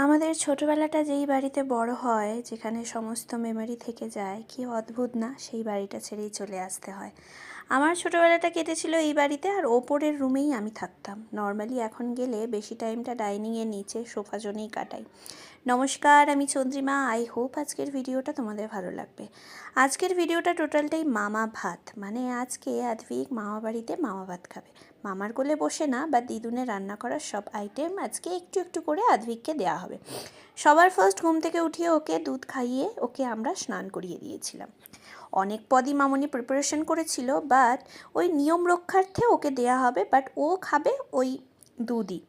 আমাদের ছোটোবেলাটা যেই বাড়িতে বড় হয়, যেখানে সমস্ত মেমোরি থেকে যায়, কি অদ্ভুত না সেই বাড়িটা ছেড়েই চলে আসতে হয়। আমার ছোটোবেলাটা কেটেছিল এই বাড়িতে, আর ওপরের রুমেই আমি থাকতাম। নর্মালি এখন গেলে বেশি টাইমটা ডাইনিংয়ের নিচে সোফা জোনেই কাটাই। নমস্কার, আমি চন্দ্রিমা। আই হোপ আজকের ভিডিওটা তোমাদের ভালো লাগবে। আজকের ভিডিওটা টোটালটাই মামা ভাত, মানে আজকে আদ্বিক মামা বাড়িতে মামা ভাত খাবে। মামার কোলে বসে না, বা দিদুনের রান্না করার সব আইটেম আজকে একটু একটু করে আদ্বিককে দেওয়া হবে। সবার ফার্স্ট ঘুম থেকে উঠিয়ে ওকে দুধ খাইয়ে ওকে আমরা স্নান করিয়ে দিয়েছিলাম। অনেক পদই মামনি প্রিপারেশন করেছিল, বাট ওই নিয়ম রক্ষার্থে ওকে দেয়া হবে, বাট ও খাবে ওই দুধই।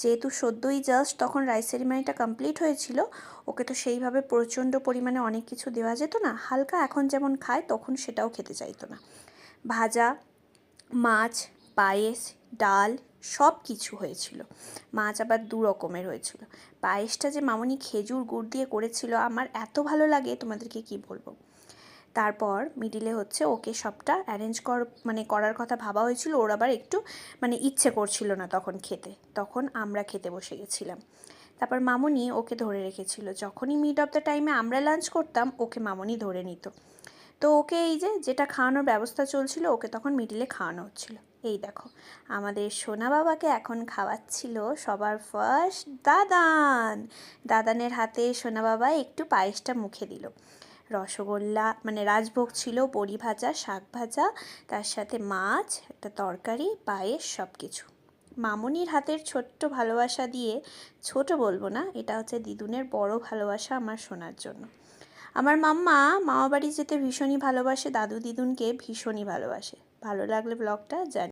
যেহেতু সদ্যই জাস্ট তখন রাইস সেরিমানিটা কমপ্লিট হয়েছিল, ওকে তো সেইভাবে প্রচণ্ড পরিমাণে অনেক কিছু দেওয়া যেত না। হালকা এখন যেমন খায় তখন সেটাও খেতে চাইতো না। ভাজা মাছ, পায়েস, ডাল সব কিছু হয়েছিল। মাছ আবার 2 রকমের হয়েছিল। পায়েসটা যে মামনি খেজুর গুড় দিয়ে করেছিল, আমার এত ভালো লাগে তোমাদেরকে কি বলবো। তারপর মিডিলে হচ্ছে ওকে সবটা অ্যারেঞ্জ করার কথা ভাবা হয়েছিল। ওর আবার একটু ইচ্ছে করছিল না তখন খেতে, তখন আমরা খেতে বসে গেছিলাম। তারপর মামনি ওকে ধরে রেখেছিল। যখনই মিড অফ দ্য টাইমে আমরা লাঞ্চ করতাম, ওকে মামনি ধরে নিত। তো ওকে এই যেটা খাওয়ানোর ব্যবস্থা চলছিল, ওকে তখন মিডিলে খাওয়ানো হচ্ছিল। এই দেখো, আমাদের সোনা বাবাকে এখন খাওয়াচ্ছিল সবার ফার্স্ট দাদানের হাতে সোনা বাবা একটু পায়েসটা মুখে দিল। রসগোল্লা রাজভোগ ছিল, বড়ি ভাজা, শাক ভাজা, তার সাথে মাছ, একটা তরকারি, পায়েস, সব কিছু। মামনির হাতের ছোট্ট ভালোবাসা দিয়ে, ছোট বলবো না, এটা হচ্ছে দিদুনের বড় ভালোবাসা আমার সোনার জন্য। আমার মাম্মা মামাবাড়ি যেতে ভীষণই ভালোবাসে, দাদু দিদুনকে ভীষণই ভালোবাসে। ভালো লাগলে ব্লগটা জানি।